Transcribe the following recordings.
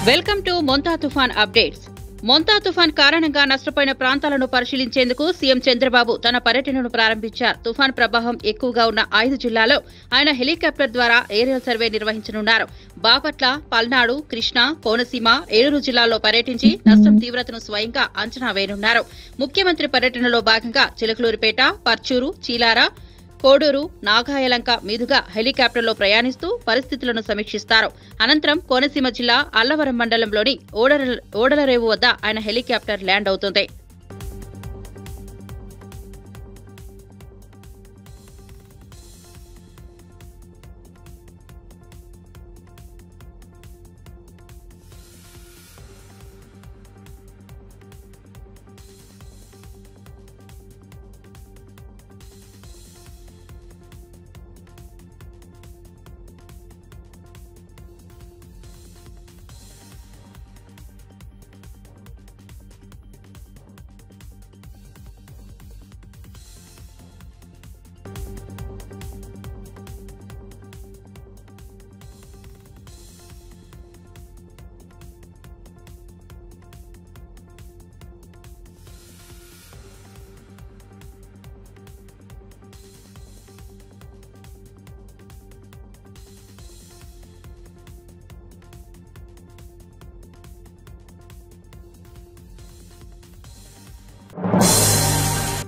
Welcome to Montha తుఫాన్ updates. Montha తుఫాన్ కారణంగా నష్టపోయిన ప్రాంతాలను పరిశీలించేందుకు సీఎం చంద్రబాబు తన పర్యటనను ప్రారంభించారు. తుఫాన్ ప్రభావం ఎక్కువగా ఉన్న 5 జిల్లాల్లో ఆయన హెలికాప్టర్ ద్వారా ఏరియల్ సర్వే నిర్వహించనున్నారు. బాపట్ల, పల్నాడు, కృష్ణా, కోనసీమ, ఏలూరు జిల్లాల్లో పర్యటించి నష్టం తీవ్రతను స్వయంగా అంచనా వేయనున్నారు. ముఖ్యమంత్రి పర్యటనలో భాగంగా చిలకలూరిపేట, పర్చూరు, చీలార, కోడూరు, నాగాయలంక మీదుగా హెలికాప్టర్లో ప్రయాణిస్తూ పరిస్థితులను సమీక్షిస్తారు. అనంతరం కోనసీమ జిల్లా అల్లవరం మండలంలోని ఓడలరేవు వద్ద ఆయన హెలికాప్టర్ ల్యాండ్ అవుతుంది.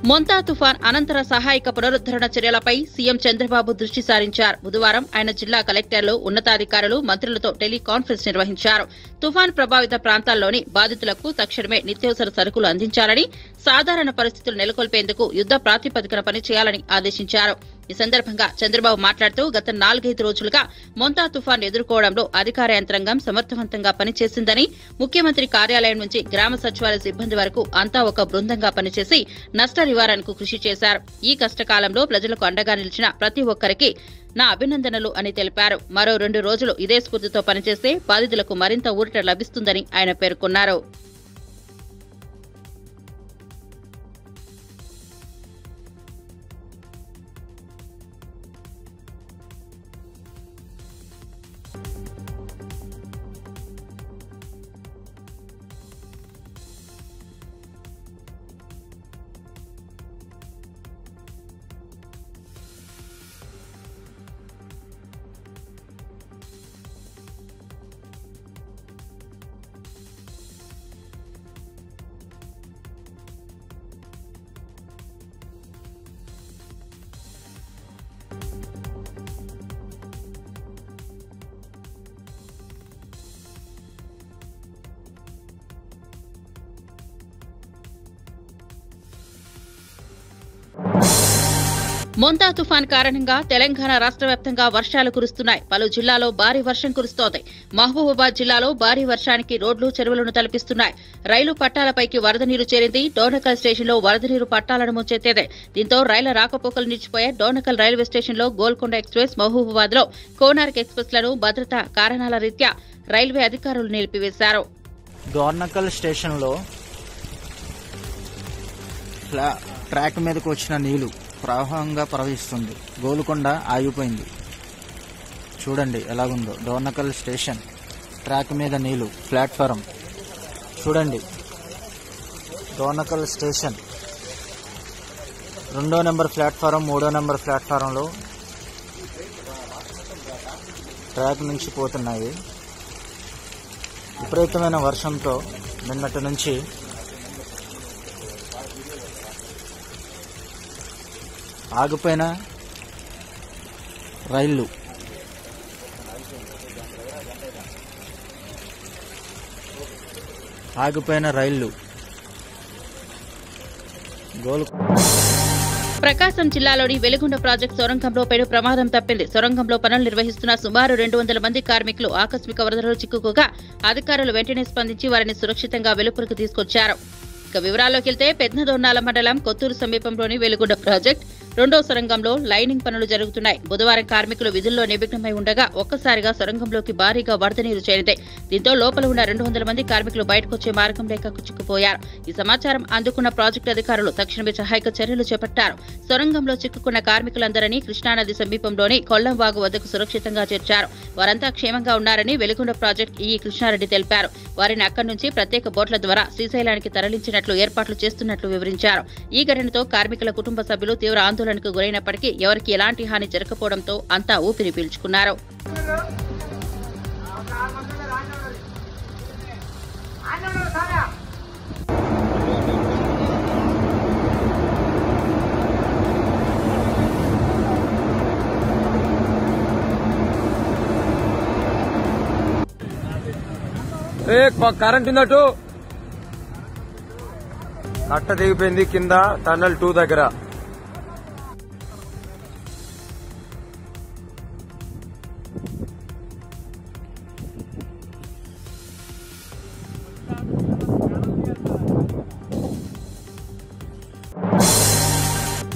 మొంతా తుఫాన్ అనంతర సహాయక పునరుద్దరణ చర్యలపై సీఎం చంద్రబాబు దృష్టి సారించారు. బుధవారం ఆయన జిల్లా కలెక్టర్లు, ఉన్నతాధికారులు, మంత్రులతో టెలికాన్ఫరెన్స్ నిర్వహించారు. తుఫాన్ ప్రభావిత ప్రాంతాల్లోని బాధితులకు తక్షణమే నిత్యావసర సరుకులు అందించాలని, సాధారణ పరిస్థితులు నెలకొల్పేందుకు యుద్ద ప్రాతిపదికన పనిచేయాలని ఆదేశించారు. ఈ సందర్భంగా చంద్రబాబు మాట్లాడుతూ గత 4-5 రోజులుగా మొంతా తుఫాన్ ఎదుర్కోవడంలో అధికార యంత్రాంగం సమర్థవంతంగా పనిచేసిందని, ముఖ్యమంత్రి కార్యాలయం నుంచి గ్రామ సచివాలయ సిబ్బంది వరకు అంతా ఒక బృందంగా పనిచేసి నష్ట నివారణకు కృషి చేశారు. ఈ కష్టకాలంలో ప్రజలకు అండగా నిలిచిన ప్రతి ఒక్కరికి నా అభినందనలు అని తెలిపారు. మరో 2 రోజులు ఇదే స్ఫూర్తితో పనిచేస్తే బాధితులకు మరింత ఊరట లభిస్తుందని ఆయన పేర్కొన్నారు. మొంతా తుఫాన్ కారణంగా తెలంగాణ రాష్ట్ర వ్యాప్తంగా వర్షాలు కురుస్తున్నాయి. పలు జిల్లాలో భారీ వర్షం కురుస్తోంది. మహబూబాబాద్ జిల్లాలో భారీ వర్షానికి రోడ్లు, చెరువులను తలపిస్తున్నాయి. రైలు పట్టాలపైకి వరద నీరు చేరింది. డోర్నకల్ స్టేషన్లో వరద నీరు పట్టాలను ముంచెత్తేది. దీంతో రైళ్ల రాకపోకలు నిలిచిపోయాయి. డోర్నకల్ రైల్వే స్టేషన్లో గోల్కొండ ఎక్స్ప్రెస్, మహబూబాబాద్ లో కోనార్క్ ఎక్స్ప్రెస్ లను భద్రతా కారణాల రీత్యా రైల్వే అధికారులు నిలిపివేశారు. డోర్నకల్ స్టేషన్లో ట్రాక్ మీదకు వచ్చిన నీళ్లు ప్రవాహంగా ప్రవహిస్తుంది. గోల్కొండ ఆగిపోయింది. చూడండి ఎలాగుందో. డోర్నకల్ స్టేషన్ ట్రాక్ మీద నీళ్లు. ప్లాట్ఫారం చూడండి. డోర్నకల్ స్టేషన్ 2వ నెంబర్ ప్లాట్ఫారం, 3వ నెంబర్ ప్లాట్ఫారంలో ట్రాక్ నుంచి పోతున్నాయి. విపరీతమైన వర్షంతో నిన్నటి నుంచి ఆగిపోయిన రైళ్లు ప్రకాశం జిల్లాలోని వెలుగొండ ప్రాజెక్టు సొరంగంలో పెను ప్రమాదం తప్పింది. సొరంగంలో పనులు నిర్వహిస్తున్న సుమారు 200 మంది కార్మికులు ఆకస్మిక వరదలో చిక్కుకోగా అధికారులు వెంటనే స్పందించి వారిని సురక్షితంగా వెలుపలకు తీసుకొచ్చారు. వివరాల్లోకి వెళ్తే పెద్దదొన్నాల మండలం కొత్తూరు సమీపంలోని వెలుగొండ ప్రాజెక్టు రెండో సొరంగంలో లైనింగ్ పనులు జరుగుతున్నాయి. బుధవారం కార్మికులు విధుల్లో నిమగ్నమై ఉండగా ఒక్కసారిగా సొరంగంలోకి భారీగా వరద నీరు చేరింది. దీంతో లోపల ఉన్న 200 మంది కార్మికులు బయటకొచ్చే మార్గం లేక చిక్కుకుపోయారు. ఈ సమాచారం అందుకున్న ప్రాజెక్టు అధికారులు తక్షణమే సహాయక చర్యలు చేపట్టారు. సొరంగంలో చిక్కుకున్న కార్మికులందరినీ కృష్ణానది సమీపంలోని కొల్లంవాగు వద్దకు సురక్షితంగా చేర్చారు. వారంతా క్షేమంగా ఉన్నారని వెలుగొండ ప్రాజెక్టు ఈ కృష్ణారెడ్డి తెలిపారు. వారిని అక్కడి నుంచి ప్రత్యేక బోట్ల ద్వారా శ్రీశైలానికి తరలించినట్లు ఏర్పాట్లు చేస్తున్నట్లు వివరించారు. ఈ ఘటనతో కార్మికుల కుటుంబ సభ్యులు తీవ్ర ఆందోళనకు గురైనప్పటికీ ఎవరికీ ఎలాంటి హాని జరగకపోవడంతో అంతా ఊపిరి పీల్చుకున్నారు. కరెంట్ ఉందటు కట్ట దిగిపోయింది కింద టన్నల్ 2 దగ్గర.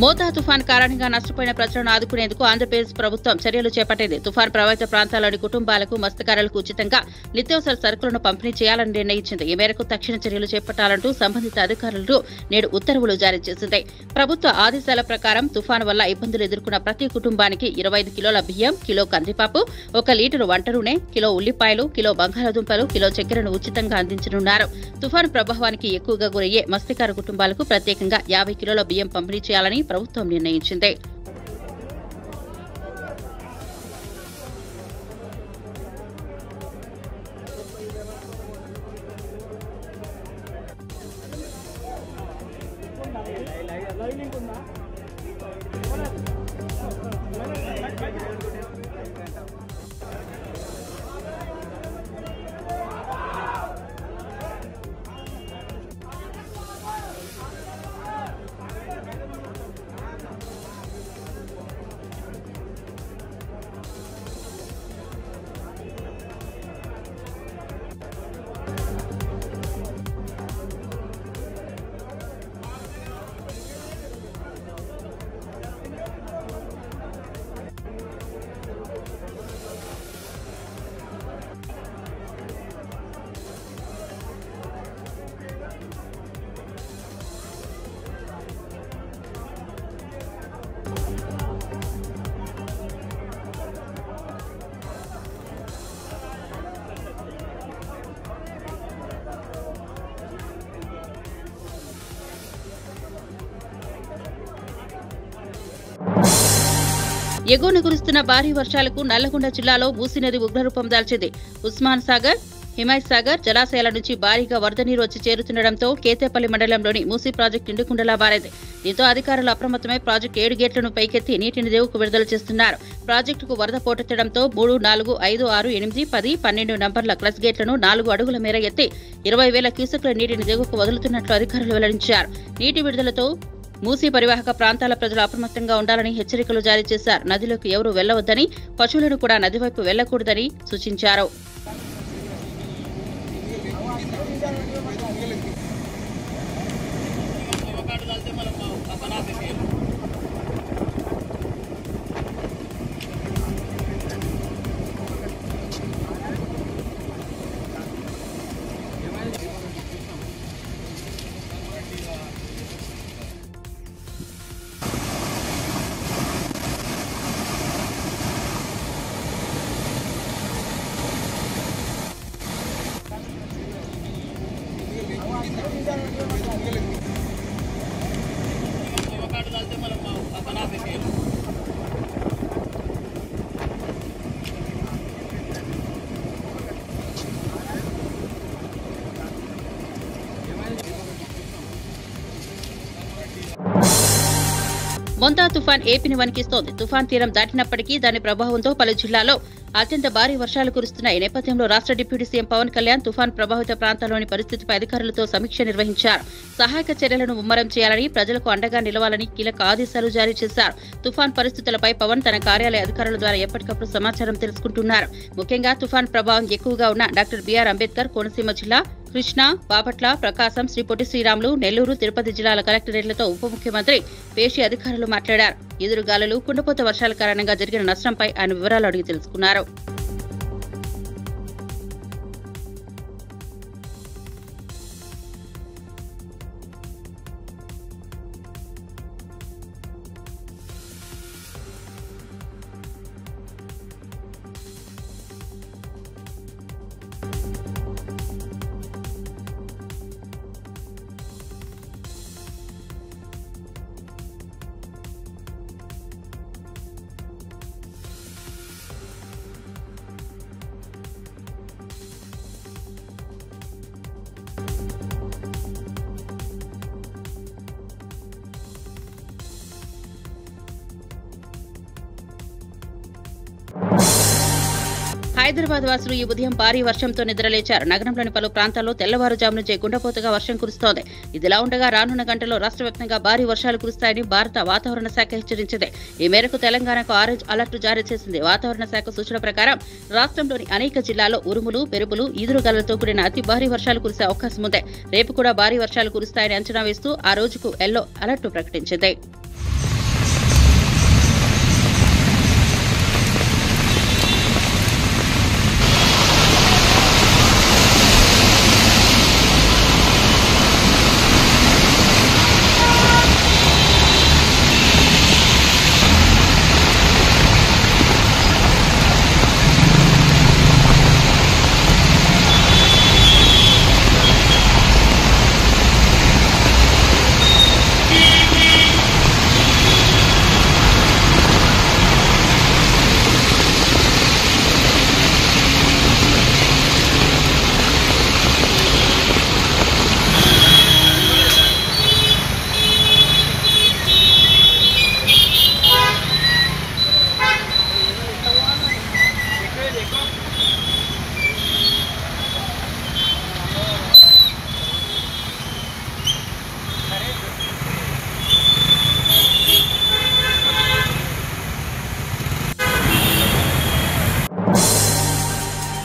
మోతా తుఫాన్ కారణంగా నష్టపోయిన ప్రజలను ఆదుకునేందుకు ఆంధ్రప్రదేశ్ ప్రభుత్వం చర్యలు చేపట్టింది. తుఫాన్ ప్రభావిత ప్రాంతాల్లోని కుటుంబాలకు, మత్స్యకారులకు ఉచితంగా నిత్యావసర సరుకులను పంపిణీ చేయాలని నిర్ణయించింది. ఈ మేరకు తక్షణ చర్యలు చేపట్టాలంటూ సంబంధిత అధికారులు నేడు ఉత్తర్వులు జారీ చేసింది. ప్రభుత్వ ఆదేశాల ప్రకారం తుఫాను వల్ల ఇబ్బందులు ఎదుర్కొన్న ప్రతి కుటుంబానికి 25 కిలోల బియ్యం, కిలో కందిపప్పు, 1 లీటరు వంట నూనె, కిలో ఉల్లిపాయలు, కిలో బంగాళాదుంపలు, కిలో చక్కెరను ఉచితంగా అందించనున్నారు. తుఫాను ప్రభావానికి ఎక్కువగా గురయ్యే మత్స్యకార కుటుంబాలకు ప్రత్యేకంగా 50 కిలోల బియ్యం పంపిణీ చేయాలని ప్రభుత్వం నిర్ణయించింది. ఎగువన కురుస్తున్న భారీ వర్షాలకు నల్లగొండ జిల్లాలో మూసీ నది ఉగ్రరూపం దాల్చింది. ఉస్మాన్ సాగర్, హిమాయత్ సాగర్ జలాశయాల నుంచి భారీగా వరద నీరు వచ్చి చేరుతుండటంతో కేతేపల్లి మండలంలోని మూసీ ప్రాజెక్టు నిండుకుండలా మారింది. దీంతో అధికారులు అప్రమత్తమై ప్రాజెక్టు 7 గేట్లను పైకెత్తి నీటిని దిగువకు విడుదల చేస్తున్నారు. ప్రాజెక్టుకు వరద పోటెత్తడంతో 3, 4, 5, 6, 8, 10, 12 నంబర్ల క్లచ్ గేట్లను 4 అడుగుల మేర ఎత్తి 20,000 క్యూసెక్ల నీటిని దిగువకు వదులుతున్నట్లు అధికారులు వెల్లడించారు. నీటి విడుదలతో మూసీ పరివాహక ప్రాంతాల ప్రజలు అప్రమత్తంగా ఉండాలని హెచ్చరికలు జారీ చేశారు. నదిలోకి ఎవరూ వెళ్లవద్దని, పశువులను కూడా నది వైపు వెళ్లకూడదని సూచించారు. మొంతా తుఫాన్ ఏపీని వణికిస్తోంది. తుఫాన్ తీరం దాటినప్పటికీ దాని ప్రభావంతో పలు జిల్లాల్లో అత్యంత భారీ వర్షాలు కురుస్తున్నాయి. ఈ నేపథ్యంలో రాష్ట్ర డిప్యూటీ సీఎం పవన్ కళ్యాణ్ తుఫాన్ ప్రభావిత ప్రాంతాల్లోని పరిస్థితిపై అధికారులతో సమీక్ష నిర్వహించారు. సహాయక చర్యలను ముమ్మరం చేయాలని, ప్రజలకు అండగా నిలవాలని కీలక ఆదేశాలు జారీ చేశారు. తుఫాన్ పరిస్థితులపై పవన్ తన కార్యాలయ అధికారుల ద్వారా ఎప్పటికప్పుడు సమాచారం తెలుసుకుంటున్నారు. ముఖ్యంగా తుఫాన్ ప్రభావం ఎక్కువగా ఉన్న డాక్టర్ బీఆర్ అంబేద్కర్ కోనసీమ జిల్లా, కృష్ణా, బాపట్ల, ప్రకాశం, శ్రీ పొట్టి శ్రీరాములు, నెల్లూరు, తిరుపతి జిల్లాల కలెక్టరేట్లతో ఉప ముఖ్యమంత్రి పేషి అధికారులు మాట్లాడారు. ఎదురుగాలులు, కుండపోత వర్షాల కారణంగా జరిగిన నష్టంపై ఆయన వివరాలు అడిగి తెలుసుకున్నారు. హైదరాబాద్ వాసులు ఈ ఉదయం భారీ వర్షంతో నిద్రలేచారు. నగరంలోని పలు ప్రాంతాల్లో తెల్లవారుజాము నుంచే గుండెపోతగా వర్షం కురుస్తోంది. ఇదిలా ఉండగా రానున్న గంటల్లో రాష్ట్ర వ్యాప్తంగా భారీ వర్షాలు కురుస్తాయని భారత వాతావరణ శాఖ హెచ్చరించింది. ఈ మేరకు తెలంగాణకు ఆరెంజ్ అలర్ట్ జారీ చేసింది. వాతావరణ శాఖ సూచన ప్రకారం రాష్ట్రంలోని అనేక జిల్లాల్లో ఉరుములు, మెరుపులు, ఈదురుగాలులతో కూడిన అతి భారీ వర్షాలు కురిసే అవకాశం ఉంది. రేపు కూడా భారీ వర్షాలు కురుస్తాయని అంచనా వేస్తూ ఆ రోజుకు ఎల్లో అలర్ట్ ప్రకటించింది.